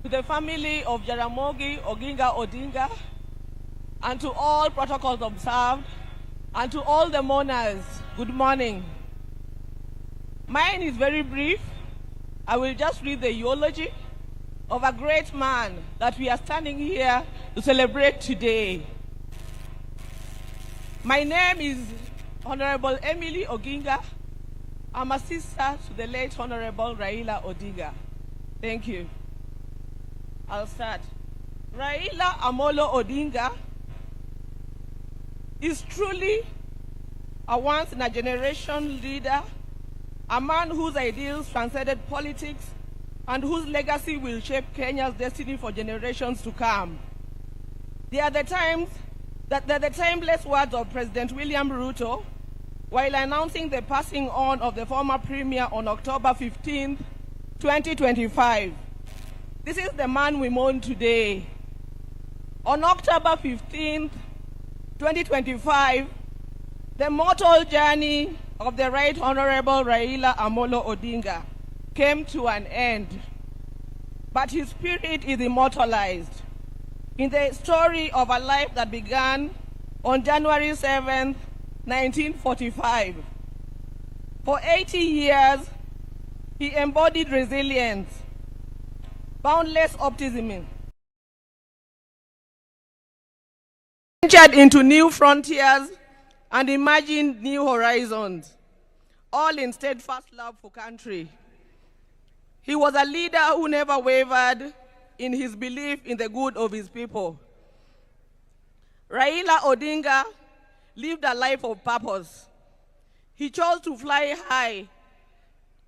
to the family of Jaramogi Oginga Odinga, and to all protocols observed, and to all the mourners, good morning. Mine is very brief. I will just read the eulogy of a great man that we are standing here to celebrate today. My name is Honorable Emily Oginga. I'm a sister to the late Honorable Raila Odinga. Thank you. I'll start. Raila Amolo Odinga is truly a once-in-a-generation leader, a man whose ideals transcended politics and whose legacy will shape Kenya's destiny for generations to come. They are the timeless words of President William Ruto while announcing the passing on of the former premier on October 15, 2025. This is the man we mourn today. On October 15, 2025, the mortal journey of the Right Honorable Raila Amolo Odinga came to an end, but his spirit is immortalized in the story of a life that began on January 7, 1945. For 80 years, he embodied resilience, boundless optimism, ventured into new frontiers and imagined new horizons, all in steadfast love for country. He was a leader who never wavered in his belief in the good of his people. Raila Odinga lived a life of purpose. He chose to fly high,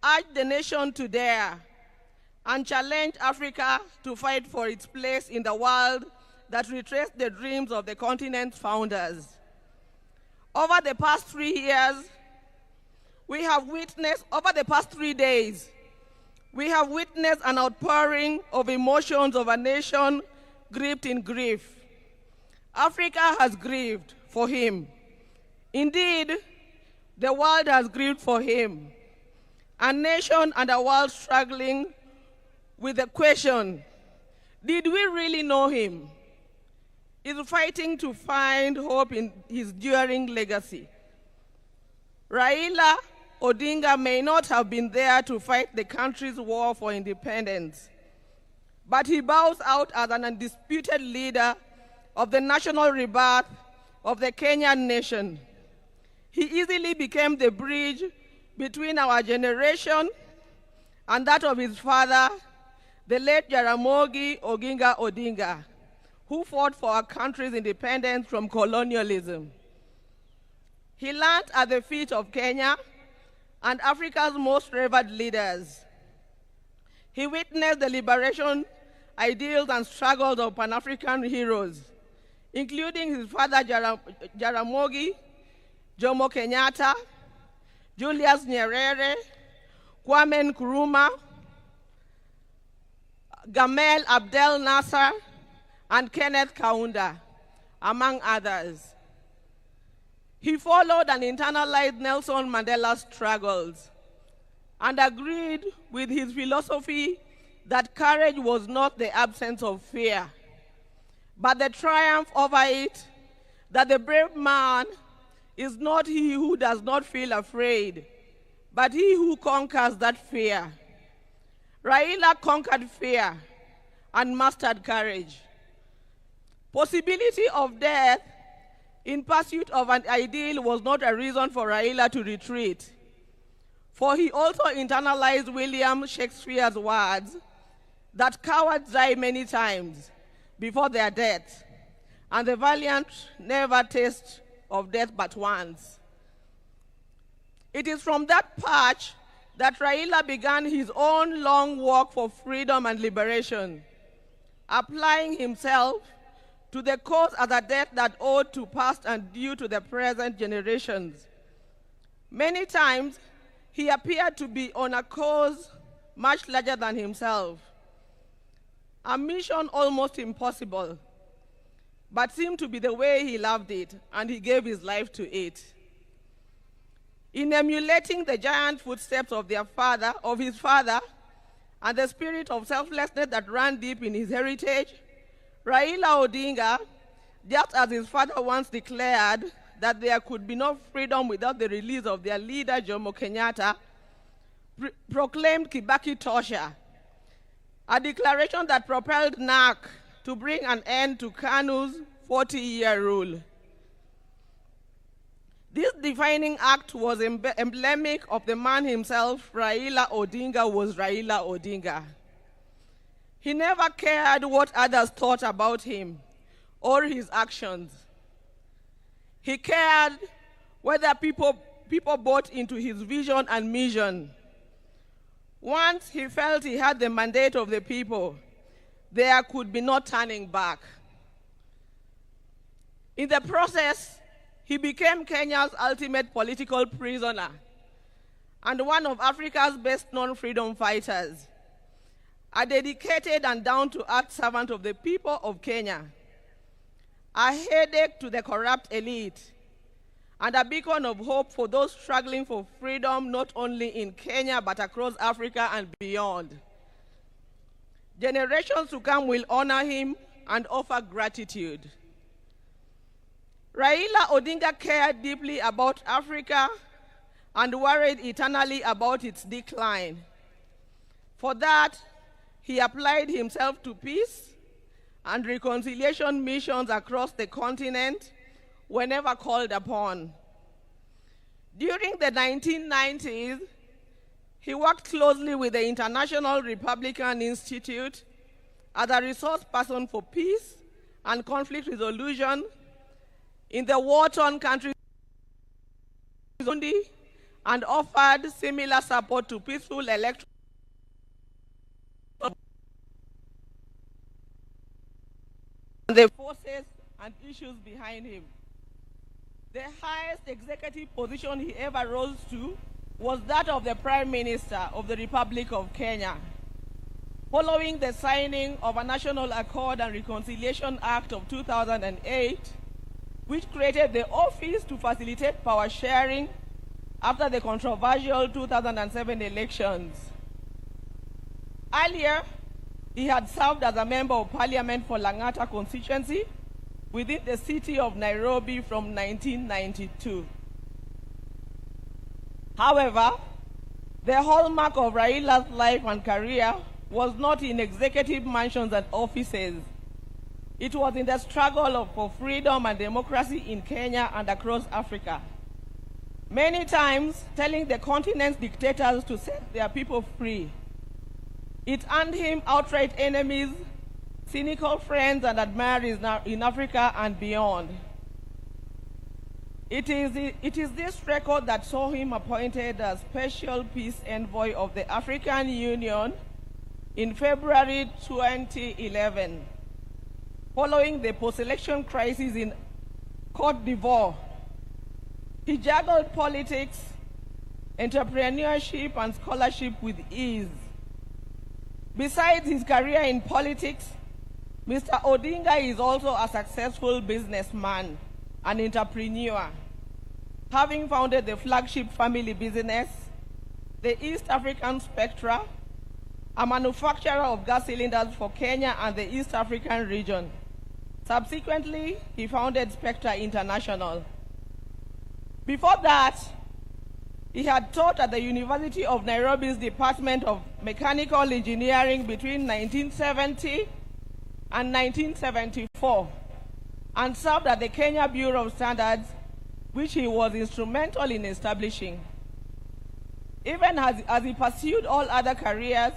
urged the nation to dare, and challenged Africa to fight for its place in the world that retraced the dreams of the continent's founders. Over the past 3 days, we have witnessed an outpouring of emotions of a nation gripped in grief. Africa has grieved for him. Indeed, the world has grieved for him. A nation and a world struggling with the question, did we really know him? Is fighting to find hope in his enduring legacy. Raila Odinga may not have been there to fight the country's war for independence, but he bows out as an undisputed leader of the national rebirth of the Kenyan nation. He easily became the bridge between our generation and that of his father, the late Jaramogi Oginga Odinga, who fought for our country's independence from colonialism. He learned at the feet of Kenya and Africa's most revered leaders. He witnessed the liberation ideals and struggles of Pan-African heroes, including his father Jaramogi, Jomo Kenyatta, Julius Nyerere, Kwame Nkrumah, Gamal Abdel Nasser, and Kenneth Kaunda, among others. He followed and internalized Nelson Mandela's struggles and agreed with his philosophy that courage was not the absence of fear, but the triumph over it, that the brave man is not he who does not feel afraid, but he who conquers that fear. Raila conquered fear and mastered courage. Possibility of death in pursuit of an ideal was not a reason for Raila to retreat, for he also internalized William Shakespeare's words that cowards die many times before their death, and the valiant never taste of death but once. It is from that patch that Raila began his own long walk for freedom and liberation, applying himself to the cause as a debt that owed to past and due to the present generations. Many times, he appeared to be on a cause much larger than himself, a mission almost impossible, but seemed to be the way he loved it, and he gave his life to it. In emulating the giant footsteps of his father, and the spirit of selflessness that ran deep in his heritage, Raila Odinga, just as his father once declared that there could be no freedom without the release of their leader, Jomo Kenyatta, proclaimed Kibaki Tosha, a declaration that propelled NARC to bring an end to KANU's 40-year rule. This defining act was emblematic of the man himself. Raila Odinga was Raila Odinga. He never cared what others thought about him or his actions. He cared whether people bought into his vision and mission. Once he felt he had the mandate of the people, there could be no turning back. In the process, he became Kenya's ultimate political prisoner and one of Africa's best-known freedom fighters, a dedicated and down-to-earth servant of the people of Kenya, a headache to the corrupt elite, and a beacon of hope for those struggling for freedom not only in Kenya but across Africa and beyond. Generations to come will honor him and offer gratitude. Raila Odinga cared deeply about Africa and worried eternally about its decline. For that, he applied himself to peace and reconciliation missions across the continent whenever called upon. During the 1990s, he worked closely with the International Republican Institute as a resource person for peace and conflict resolution in the war-torn countries of Burundi, and offered similar support to peaceful elections. The forces and issues behind him. The highest executive position he ever rose to was that of the Prime Minister of the Republic of Kenya. Following the signing of a National Accord and Reconciliation Act of 2008, which created the office to facilitate power sharing after the controversial 2007 elections. Earlier, he had served as a member of Parliament for Lang'ata constituency within the city of Nairobi from 1992. However, the hallmark of Raila's life and career was not in executive mansions and offices. It was in the struggle for freedom and democracy in Kenya and across Africa. Many times telling the continent's dictators to set their people free. It earned him outright enemies, cynical friends, and admirers in Africa and beyond. It is this record that saw him appointed as Special Peace Envoy of the African Union in February 2011. Following the post-election crisis in Côte d'Ivoire, he juggled politics, entrepreneurship, and scholarship with ease. Besides his career in politics, Mr. Odinga is also a successful businessman and entrepreneur, having founded the flagship family business, the East African Spectra, a manufacturer of gas cylinders for Kenya and the East African region. Subsequently, he founded Spectra International. Before that, he had taught at the University of Nairobi's Department of Mechanical Engineering between 1970 and 1974, and served at the Kenya Bureau of Standards, which he was instrumental in establishing. Even as he pursued all other careers,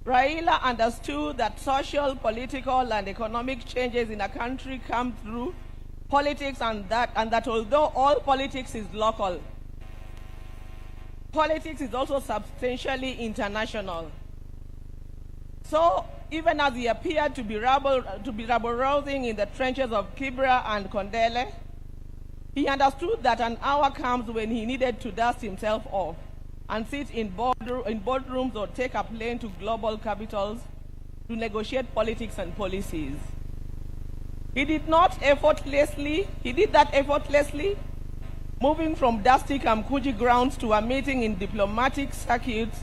Raila understood that social, political, and economic changes in a country come through politics, and that although all politics is local, politics is also substantially international. So, even as he appeared to be rabble-rousing in the trenches of Kibra and Kondele, he understood that an hour comes when he needed to dust himself off and sit in boardrooms or take a plane to global capitals to negotiate politics and policies. He did that effortlessly, moving from dusty Kamkuji grounds to a meeting in diplomatic circuits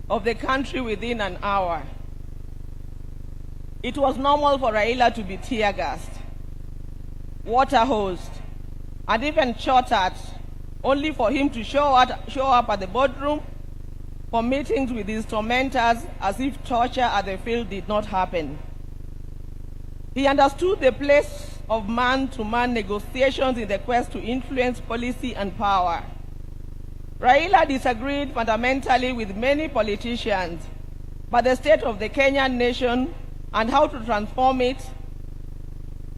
of the country within an hour. It was normal for Raila to be tear-gassed, water-hosed, and even shot at, only for him to show up at the boardroom for meetings with his tormentors as if torture at the field did not happen. He understood the place of man-to-man negotiations in the quest to influence policy and power. Raila disagreed fundamentally with many politicians about the state of the Kenyan nation and how to transform it,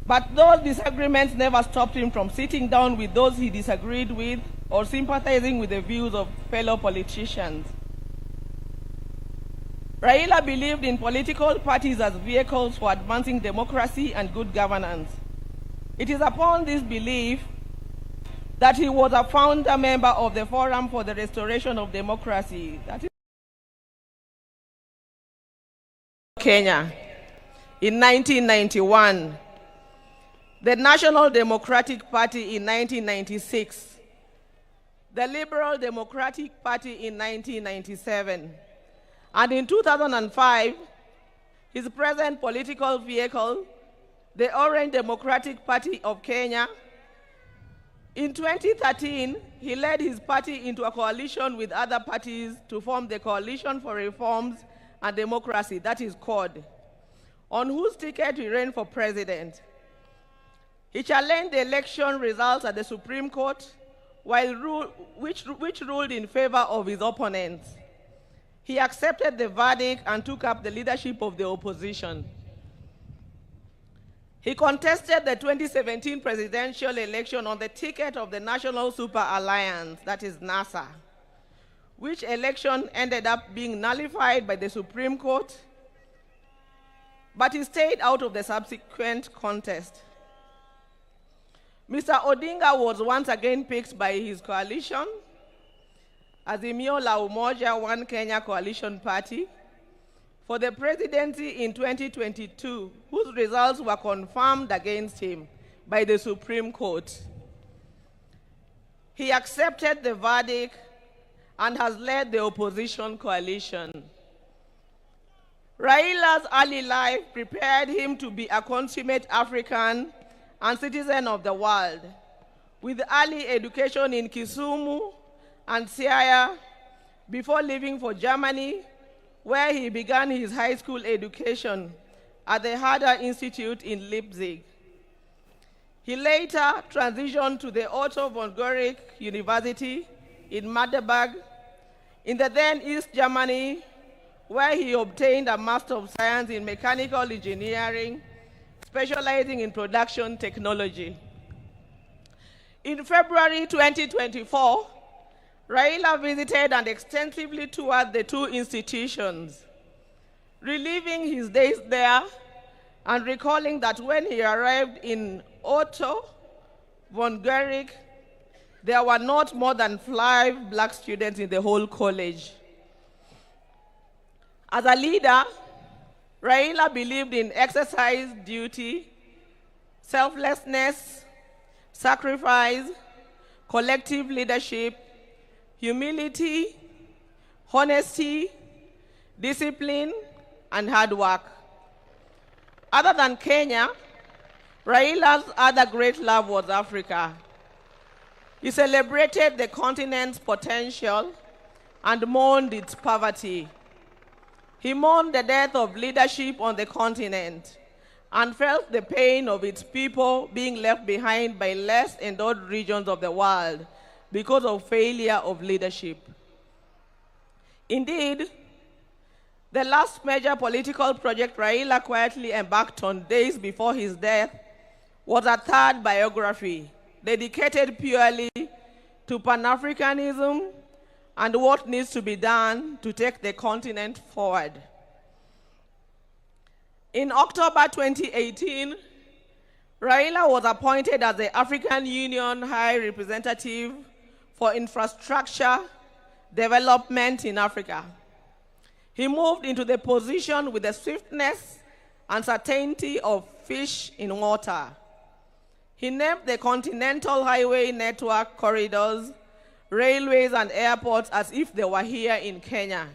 but those disagreements never stopped him from sitting down with those he disagreed with or sympathizing with the views of fellow politicians. Raila believed in political parties as vehicles for advancing democracy and good governance. It is upon this belief that he was a founder member of the Forum for the Restoration of Democracy, that is Kenya, in 1991, the National Democratic Party in 1996, the Liberal Democratic Party in 1997, and in 2005, his present political vehicle, the Orange Democratic Party of Kenya. In 2013, he led his party into a coalition with other parties to form the Coalition for Reforms and Democracy, that is CORD, on whose ticket he ran for president. He challenged the election results at the Supreme Court, which ruled in favor of his opponents. He accepted the verdict and took up the leadership of the opposition. He contested the 2017 presidential election on the ticket of the National Super Alliance, that is NASA, which election ended up being nullified by the Supreme Court, but he stayed out of the subsequent contest. Mr. Odinga was once again picked by his coalition, Azimio la Umoja One Kenya Coalition Party, for the presidency in 2022, whose results were confirmed against him by the Supreme Court. He accepted the verdict and has led the opposition coalition. Raila's early life prepared him to be a consummate African and citizen of the world, with early education in Kisumu and Siaya before leaving for Germany, where he began his high school education at the Herder Institute in Leipzig. He later transitioned to the Otto von Guericke University in Magdeburg, in the then East Germany, where he obtained a Master of Science in Mechanical Engineering, specializing in production technology. In February 2024, Raila visited and extensively toured the two institutions, reliving his days there and recalling that when he arrived in Otto von Guericke, there were not more than 5 black students in the whole college. As a leader, Raila believed in exercise duty, selflessness, sacrifice, collective leadership, humility, honesty, discipline, and hard work. Other than Kenya, Raila's other great love was Africa. He celebrated the continent's potential and mourned its poverty. He mourned the death of leadership on the continent and felt the pain of its people being left behind by less endowed regions of the world because of failure of leadership. Indeed, the last major political project Raila quietly embarked on days before his death was a third biography dedicated purely to Pan-Africanism and what needs to be done to take the continent forward. In October 2018, Raila was appointed as the African Union High Representative for Infrastructure Development in Africa. He moved into the position with the swiftness and certainty of fish in water. He named the continental highway network corridors, railways, and airports as if they were here in Kenya.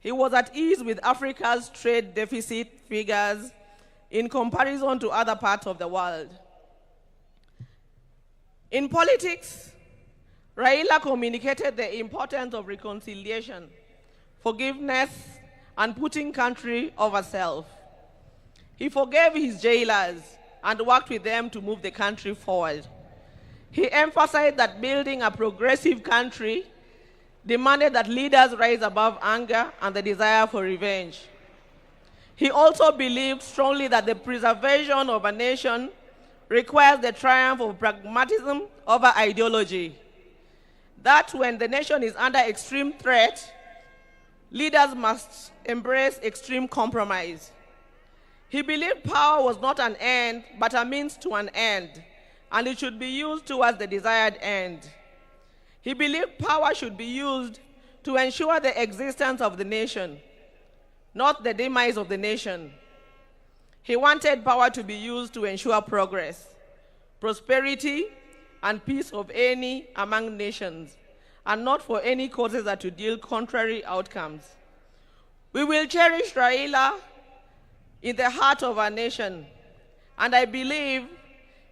He was at ease with Africa's trade deficit figures in comparison to other parts of the world. In politics, Raila communicated the importance of reconciliation, forgiveness, and putting country over self. He forgave his jailers and worked with them to move the country forward. He emphasized that building a progressive country demanded that leaders rise above anger and the desire for revenge. He also believed strongly that the preservation of a nation requires the triumph of pragmatism over ideology. That when the nation is under extreme threat, leaders must embrace extreme compromise. He believed power was not an end, but a means to an end, and it should be used towards the desired end. He believed power should be used to ensure the existence of the nation, not the demise of the nation. He wanted power to be used to ensure progress, prosperity, and peace of any among nations, and not for any causes that would yield contrary outcomes. We will cherish Raila in the heart of our nation, and I believe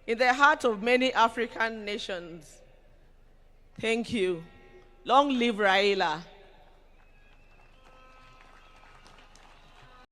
in the heart of many African nations. Thank you. Long live Raila.